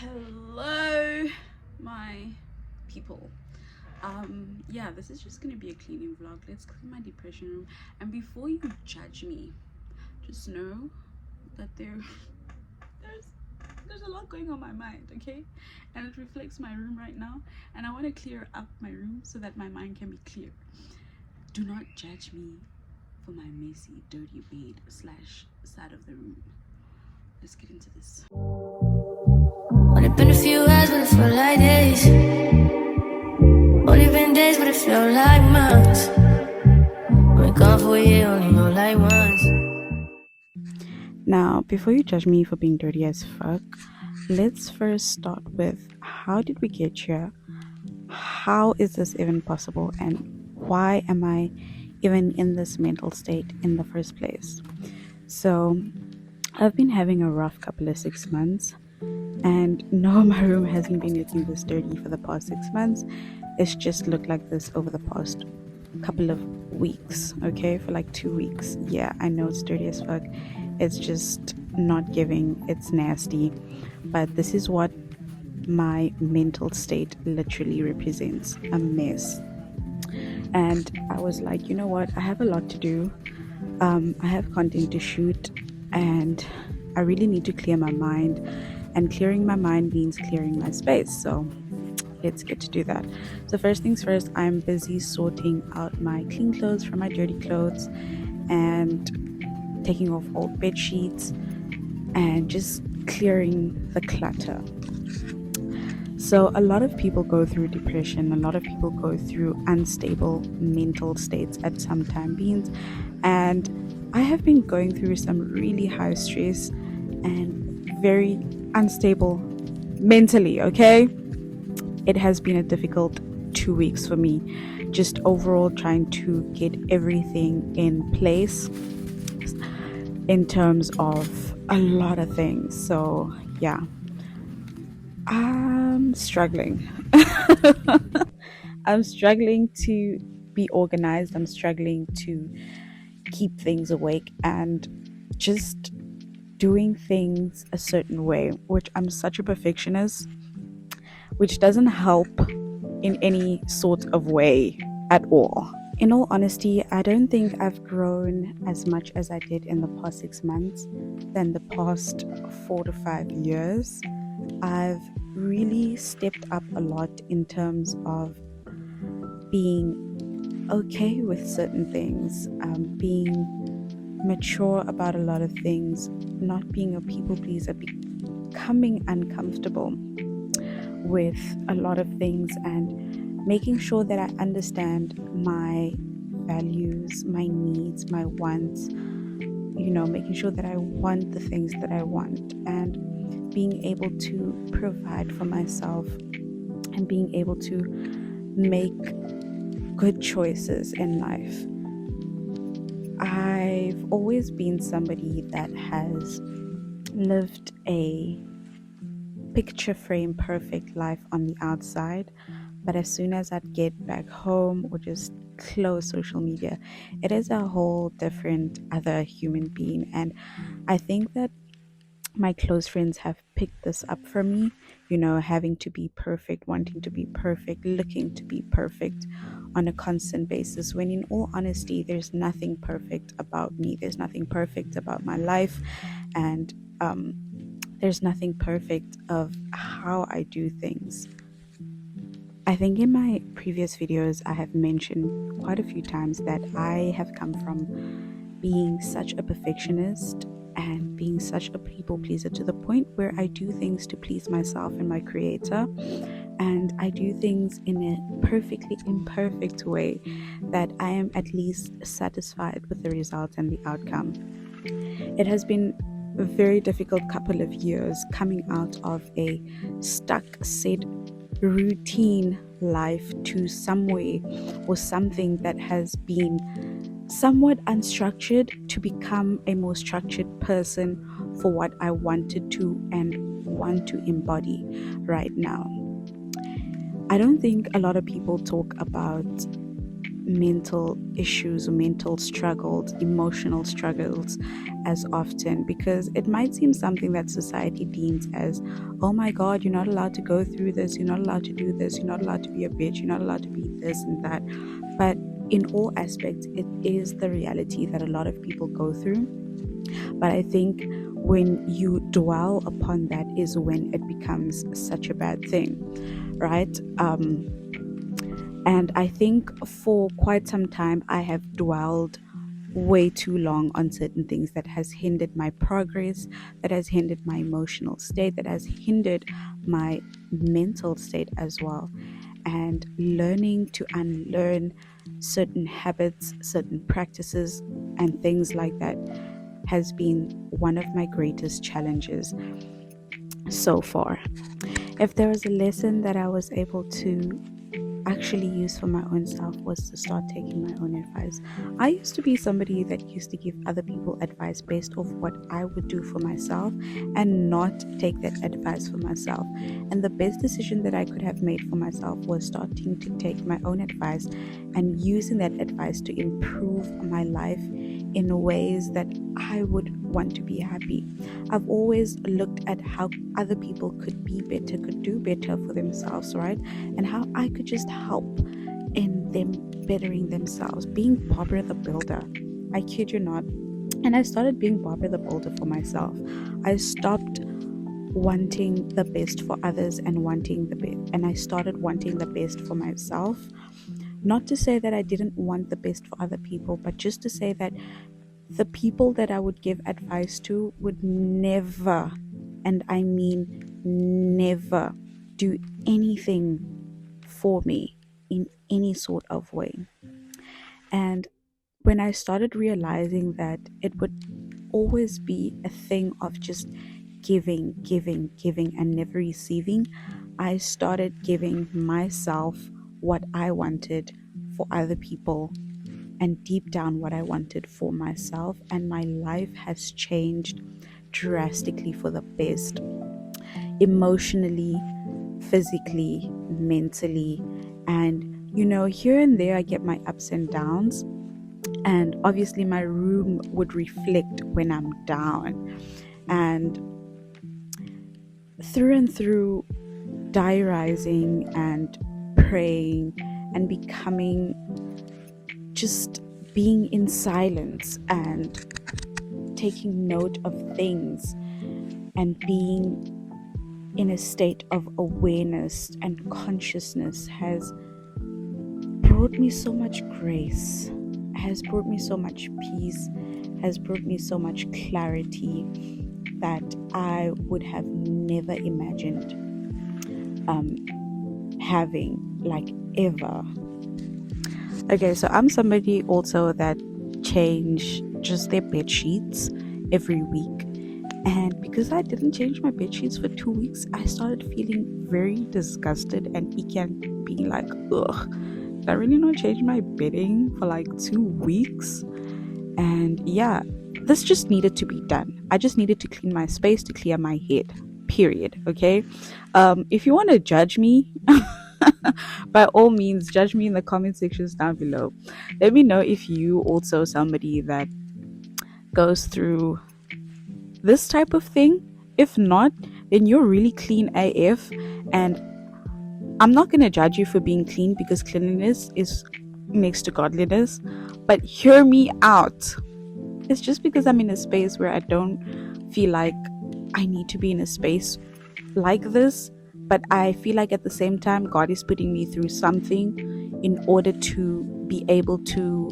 Hello, my people. Yeah, this is just gonna be a cleaning vlog. Let's clean my depression room. And before you judge me, just know that there's there's a lot going on my mind, okay? And it reflects my room right now. And I want to clear up my room so that my mind can be clear. Do not judge me for my messy, dirty bed slash side of the room. Let's get into this. Only been a few hours, but it felt like days. Only been days, but it felt like months. Been gone for a year, only know like once. Now, before you judge me for being dirty as fuck, let's first start with how did we get here? How is this even possible? And why am I even in this mental state in the first place? So, I've been having a rough couple of 6 months, and no, my room hasn't been looking this dirty for the past 6 months. It's just looked like this over the past couple of weeks, okay, for like 2 weeks. Yeah, I know it's dirty as fuck. It's just not giving, it's nasty, but this is what my mental state literally represents: a mess. And I was like, you know what, I have a lot to do. I have content to shoot, and I really need to clear my mind, and clearing my mind means clearing my space. So let's get to do that. So first things first, I'm busy sorting out my clean clothes from my dirty clothes and taking off old bed sheets and just clearing the clutter. So a lot of people go through depression, a lot of people go through unstable mental states at some time beings, and I have been going through some really high stress and very unstable mentally, okay? It has been a difficult 2 weeks for me, just overall trying to get everything in place in terms of a lot of things. So yeah, I'm struggling. I'm struggling to be organized. I'm struggling to keep things awake and just doing things a certain way, which I'm such a perfectionist, which doesn't help in any sort of way at all. In all honesty, I don't think I've grown as much as I did in the past 6 months than the past 4 to 5 years. I've really stepped up a lot in terms of being okay with certain things, being mature about a lot of things, not being a people pleaser, becoming uncomfortable with a lot of things, and making sure that I understand my values, my needs, my wants, making sure that I want the things that I want, and being able to provide for myself and being able to make good choices in life. I've always been somebody that has lived a picture frame perfect life on the outside, but as soon as I'd get back home or just close social media, it is a whole different other human being. And I think that my close friends have picked this up for me, having to be perfect, wanting to be perfect, looking to be perfect on a constant basis, when in all honesty, there's nothing perfect about me, there's nothing perfect about my life, and there's nothing perfect of how I do things. I think in my previous videos I have mentioned quite a few times that I have come from being such a perfectionist and being such a people pleaser to the point where I do things to please myself and my creator, and I do things in a perfectly imperfect way that I am at least satisfied with the result and the outcome. It has been a very difficult couple of years coming out of a stuck set routine life to somewhere or something that has been somewhat unstructured to become a more structured person for what I wanted to and want to embody right now. I don't think a lot of people talk about mental issues or mental struggles, emotional struggles as often, because it might seem something that society deems as, oh my God, you're not allowed to go through this, you're not allowed to do this, you're not allowed to be a bitch, you're not allowed to be this and that. But in all aspects, it is the reality that a lot of people go through. But I think when you dwell upon that is when it becomes such a bad thing, right? And I think for quite some time, I have dwelled way too long on certain things that has hindered my progress, that has hindered my emotional state, that has hindered my mental state as well. And learning to unlearn certain habits, certain practices, and things like that has been one of my greatest challenges so far. If there was a lesson that I was able to actually use for my own self was to start taking my own advice. I used to be somebody that used to give other people advice based off what I would do for myself and not take that advice for myself. And the best decision that I could have made for myself was starting to take my own advice and using that advice to improve my life in ways that I would want to be happy. I've always looked at how other people could be better, could do better for themselves, right? And how I could just help in them bettering themselves, being Barbara the Builder. I kid you not. And I started being Barbara the Builder for myself. I stopped wanting the best for others and wanting the best, and I started wanting the best for myself. Not to say that I didn't want the best for other people, but just to say that the people that I would give advice to would never, and I mean never, do anything for me in any sort of way. And when I started realizing that it would always be a thing of just giving, giving, giving, and never receiving, I started giving myself what I wanted for other people and deep down what I wanted for myself. And my life has changed drastically for the best, emotionally, physically, mentally. And here and there I get my ups and downs. And obviously, my room would reflect when I'm down. And through diarizing and praying and becoming, just being in silence and taking note of things and being in a state of awareness and consciousness has brought me so much grace, has brought me so much peace, has brought me so much clarity that I would have never imagined having, like, ever. Okay, so I'm somebody also that change just their bed sheets every week. And because I didn't change my bed sheets for 2 weeks, I started feeling very disgusted and icky and being like, ugh, did I really not change my bedding for like 2 weeks? And yeah, this just needed to be done. I just needed to clean my space, to clear my head, period. Okay. If you want to judge me, by all means, judge me in the comment sections down below. Let me know if you also somebody that goes through this type of thing. If not, then you're really clean AF. And I'm not going to judge you for being clean, because cleanliness is next to godliness. But hear me out. It's just because I'm in a space where I don't feel like I need to be in a space like this. But I feel like at the same time, God is putting me through something in order to be able to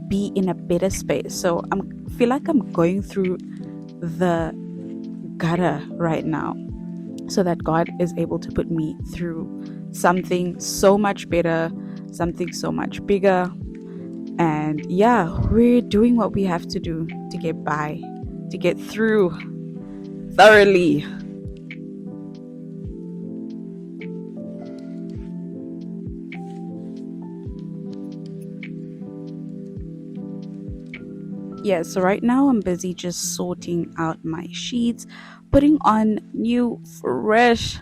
be in a better space. So I feel like I'm going through the gutter right now, so that God is able to put me through something so much better, something so much bigger. And yeah, we're doing what we have to do to get by, to get through thoroughly. Yeah, so right now I'm busy just sorting out my sheets, putting on new, fresh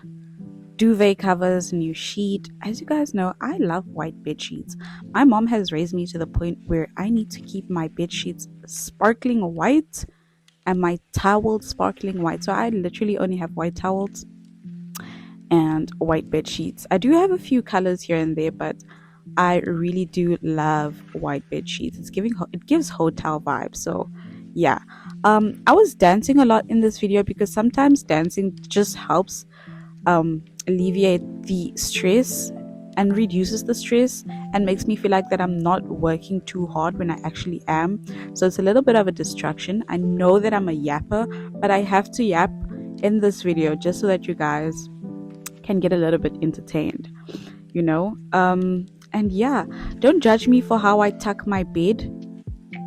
duvet covers, new sheet. As you guys know, I love white bed sheets. My mom has raised me to the point where I need to keep my bed sheets sparkling white and my towels sparkling white. So I literally only have white towels and white bed sheets. I do have a few colors here and there, but I really do love white bed sheets. It gives hotel vibes. So yeah. I was dancing a lot in this video because sometimes dancing just helps alleviate the stress and reduces the stress and makes me feel like that I'm not working too hard when I actually am. So it's a little bit of a distraction. I know that I'm a yapper, but I have to yap in this video just so that you guys can get a little bit entertained, you know. And yeah, don't judge me for how I tuck my bed,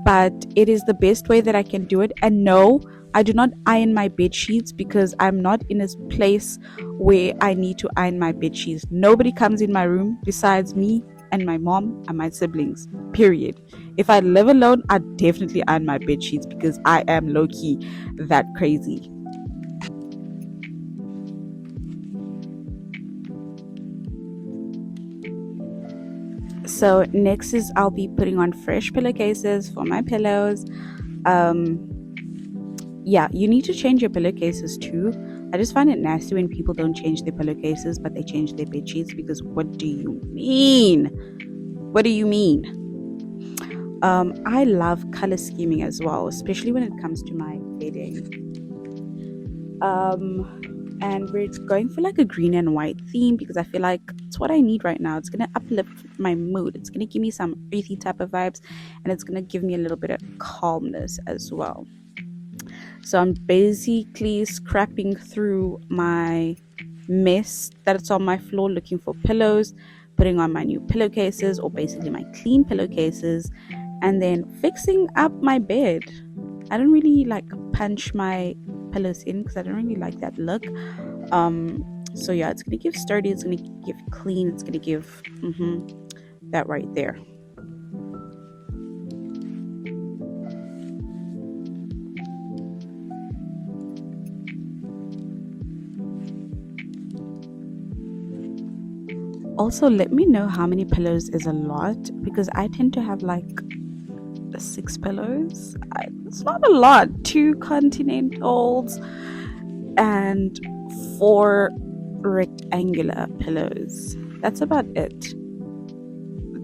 but it is the best way that I can do it. And no, I do not iron my bed sheets because I'm not in a place where I need to iron my bed sheets. Nobody comes in my room besides me and my mom and my siblings. Period. If I live alone, I definitely iron my bed sheets because I am low key that crazy. So next is I'll be putting on fresh pillowcases for my pillows. Yeah, you need to change your pillowcases too. I just find it nasty when people don't change their pillowcases but they change their bed sheets, because what do you mean? What do you mean? I love color scheming as well, especially when it comes to my bedding. And we're going for like a green and white theme because I feel like it's what I need right now. It's gonna uplift my mood. It's gonna give me some earthy type of vibes, and it's gonna give me a little bit of calmness as well. So I'm basically scrapping through my mess that's on my floor, looking for pillows, putting on my new pillowcases, or basically my clean pillowcases, and then fixing up my bed. I don't really like punch my pillows in because I don't really like that look. So yeah, it's gonna give sturdy, it's gonna give clean, it's gonna give that right there. Also, let me know how many pillows is a lot, because I tend to have like 6 pillows. It's not a lot. 2 continentals and 4 rectangular pillows. That's about it.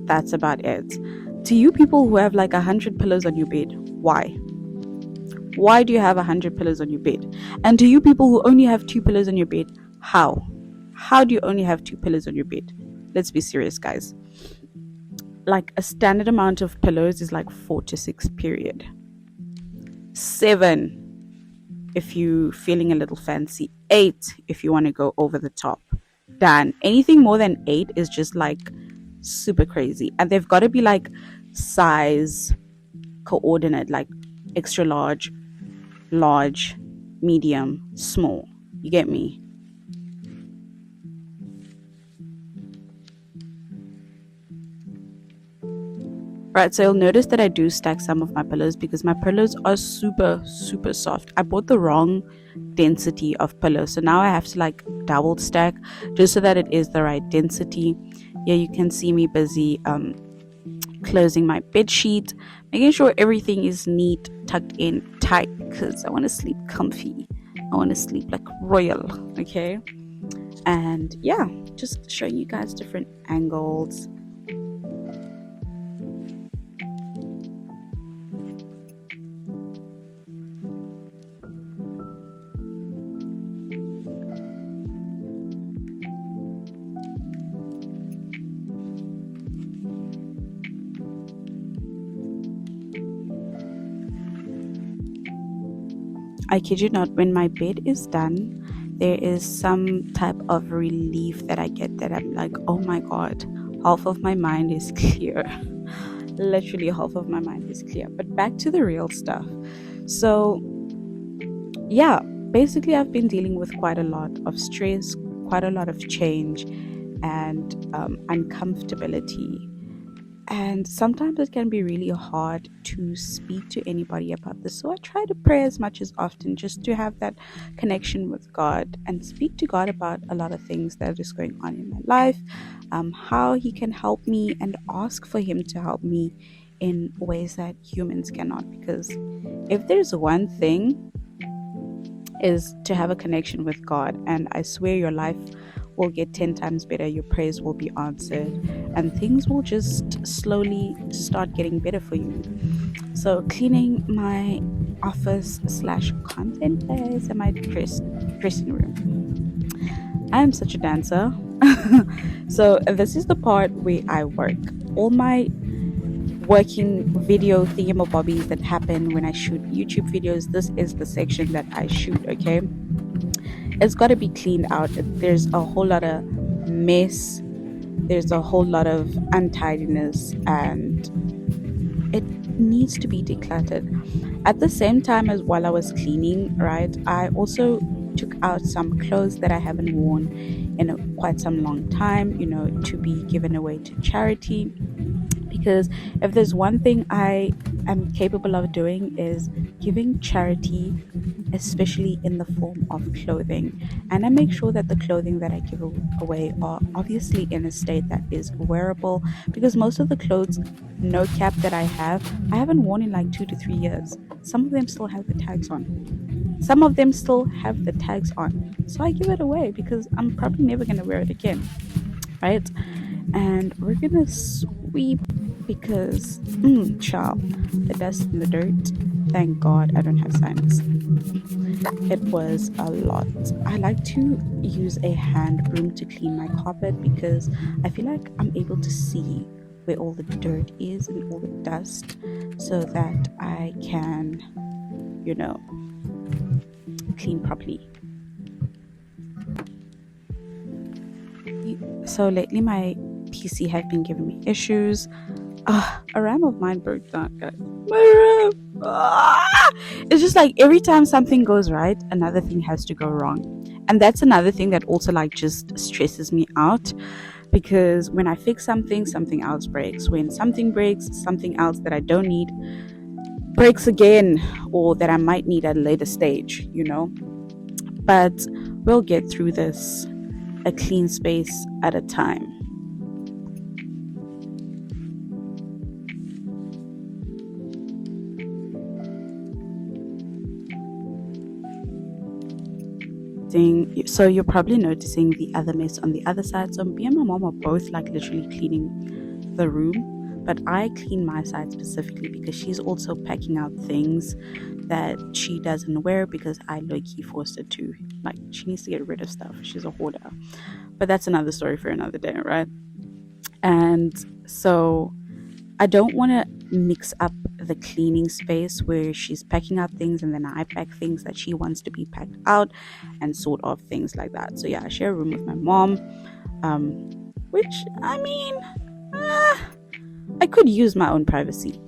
That's about it. To you people who have like 100 pillows on your bed, why? Why do you have 100 pillows on your bed? And to you people who only have 2 pillows on your bed, how? How do you only have 2 pillows on your bed? Let's be serious, guys. Like a standard amount of pillows is like 4 to 6, period. 7 if you feeling a little fancy. 8 if you want to go over the top. Done. Anything more than 8 is just like super crazy. And they've got to be like size coordinate, like extra large, large, medium, small. You get me? Right, so you'll notice that I do stack some of my pillows because my pillows are super, super soft. I bought the wrong density of pillows, so now I have to like double stack just so that it is the right density. Yeah, you can see me busy closing my bed sheet, making sure everything is neat, tucked in tight, because I want to sleep comfy. I want to sleep like royal, okay? And yeah, just showing you guys different angles. I kid you not, when my bed is done, there is some type of relief that I get, that I'm like, oh my god, half of my mind is clear. Literally, half of my mind is clear. But back to the real stuff. So, yeah, basically, I've been dealing with quite a lot of stress, quite a lot of change, and uncomfortability. And sometimes it can be really hard to speak to anybody about this. So I try to pray as much as often just to have that connection with God and speak to God about a lot of things that is going on in my life, how He can help me, and ask for Him to help me in ways that humans cannot. Because if there's one thing, is to have a connection with God. And I swear your life will get 10 times better, your prayers will be answered, and things will just slowly start getting better for you. So, cleaning my office slash content space and my dressing room. I am such a dancer. So, this is the part where I work. All my working video thingamabobbies that happen when I shoot YouTube videos, this is the section that I shoot, okay? It's got to be cleaned out. There's a whole lot of mess, there's a whole lot of untidiness, and it needs to be decluttered. At the same time, as while I was cleaning, right, I also took out some clothes that I haven't worn in quite some long time, to be given away to charity. Because if there's one thing I am capable of doing, is giving charity, especially in the form of clothing. And I make sure that the clothing that I give away are obviously in a state that is wearable, because most of the clothes, no cap, that I haven't worn in like 2 to 3 years. Some of them still have the tags on. Some of them still have the tags on. So I give it away because I'm probably never going to wear it again, right? And we're going to sweep because, child, the dust and the dirt. Thank God I don't have sinus. It was a lot. I like to use a hand broom to clean my carpet because I feel like I'm able to see where all the dirt is and all the dust, so that I can, clean properly. So lately my PC have been giving me issues. A RAM of mine broke down, guys. My RAM. It's just like every time something goes right, another thing has to go wrong. And that's another thing that also like just stresses me out, because when I fix something, something else breaks. When something breaks, something else that I don't need breaks again, or that I might need at a later stage. But we'll get through this, a clean space at a time. So you're probably noticing the other mess on the other side. So me and my mom are both like literally cleaning the room, but I clean my side specifically because she's also packing out things that she doesn't wear, because I low-key forced her to. Like, she needs to get rid of stuff. She's a hoarder. But that's another story for another day, right? And so I don't want to mix up the cleaning space where she's packing out things and then I pack things that she wants to be packed out, and sort of things like that. So yeah, I share a room with my mom, which, I mean, I could use my own privacy.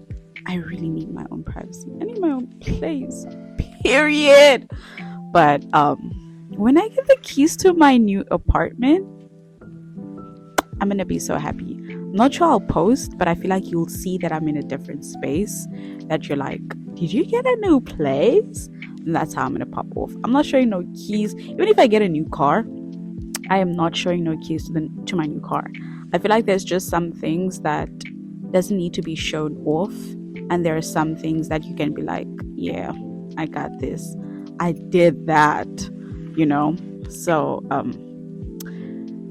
I really need my own privacy. I need my own place, period. But when I get the keys to my new apartment, I'm gonna be so happy. I'm not sure I'll post, but I feel like you'll see that I'm in a different space, that you're like, did you get a new place? And that's how I'm gonna pop off. I'm not showing no keys. Even if I get a new car, I am not showing no keys to my new car. I feel like there's just some things that doesn't need to be shown off, and there are some things that you can be like, yeah, I got this, I did that, So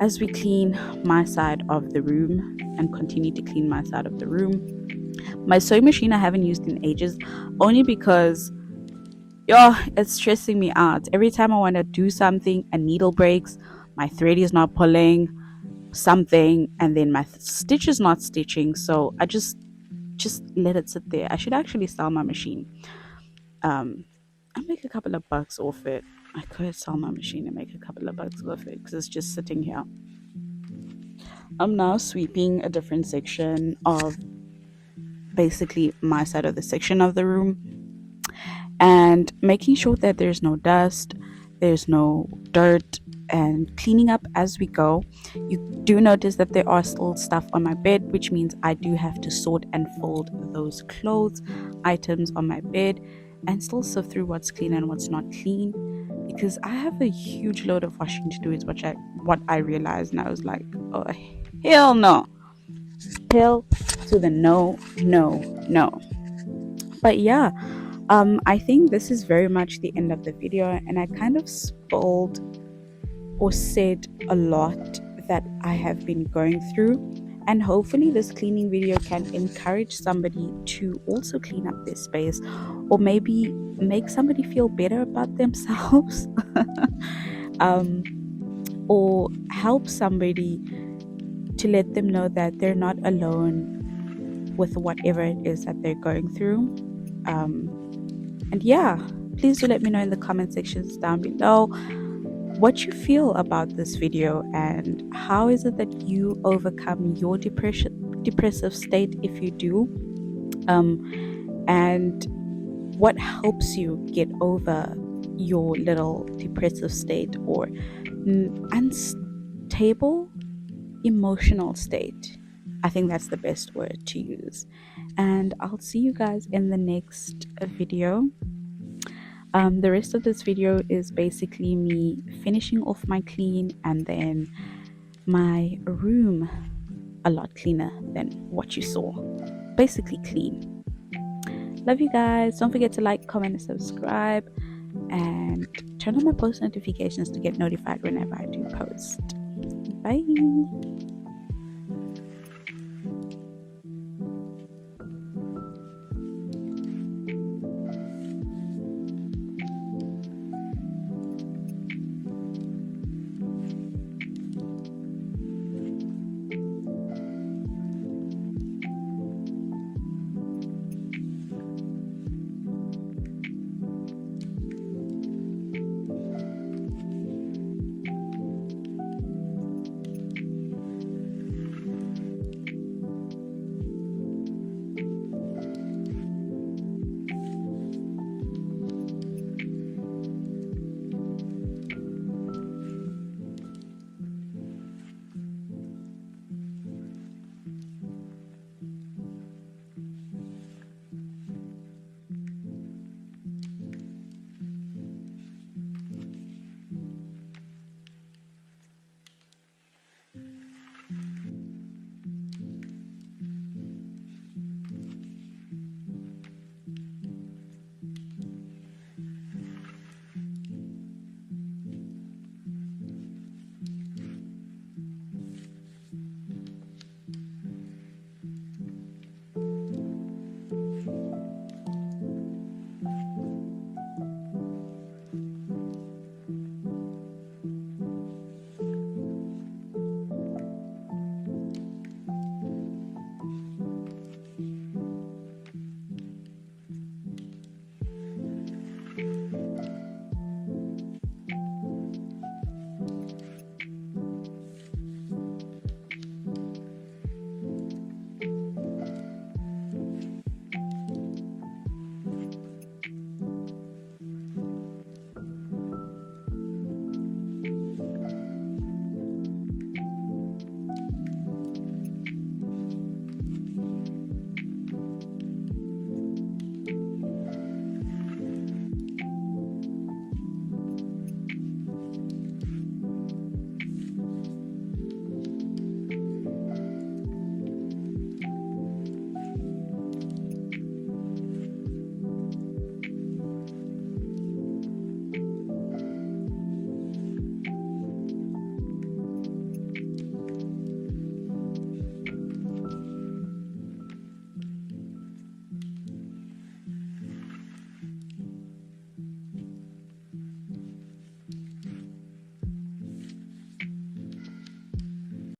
as we clean my side of the room and continue to clean my side of the room, my sewing machine I haven't used in ages, only because it's stressing me out. Every time I want to do something, a needle breaks, my thread is not pulling something, and then my stitch is not stitching. So I just let it sit there. I should actually sell my machine. I make a couple of bucks off it. I could sell my machine and make a couple of bucks off it because it's just sitting here. I'm now sweeping a different section of basically my side of the section of the room, and making sure that there's no dust, there's no dirt, and cleaning up as we go. You do notice that there are still stuff on my bed, which means I do have to sort and fold those clothes items on my bed and still sift through what's clean and what's not clean, because I have a huge load of washing to do is what I realized. And I was like, oh, hell no, hell to the no, no, no. But yeah, I think this is very much the end of the video, and I kind of spoiled or said a lot that I have been going through. And hopefully, this cleaning video can encourage somebody to also clean up their space, or maybe make somebody feel better about themselves, um, or help somebody to let them know that they're not alone with whatever it is that they're going through. And yeah, please do let me know in the comment sections down below what you feel about this video, and how is it that you overcome your depressive state, if you do, and what helps you get over your little depressive state or unstable emotional state. I think that's the best word to use. And I'll see you guys in the next video. The rest of this video is basically me finishing off my clean, and then my room a lot cleaner than what you saw. Basically clean. Love you guys. Don't forget to like, comment, and subscribe, and turn on my post notifications to get notified whenever I do post. Bye.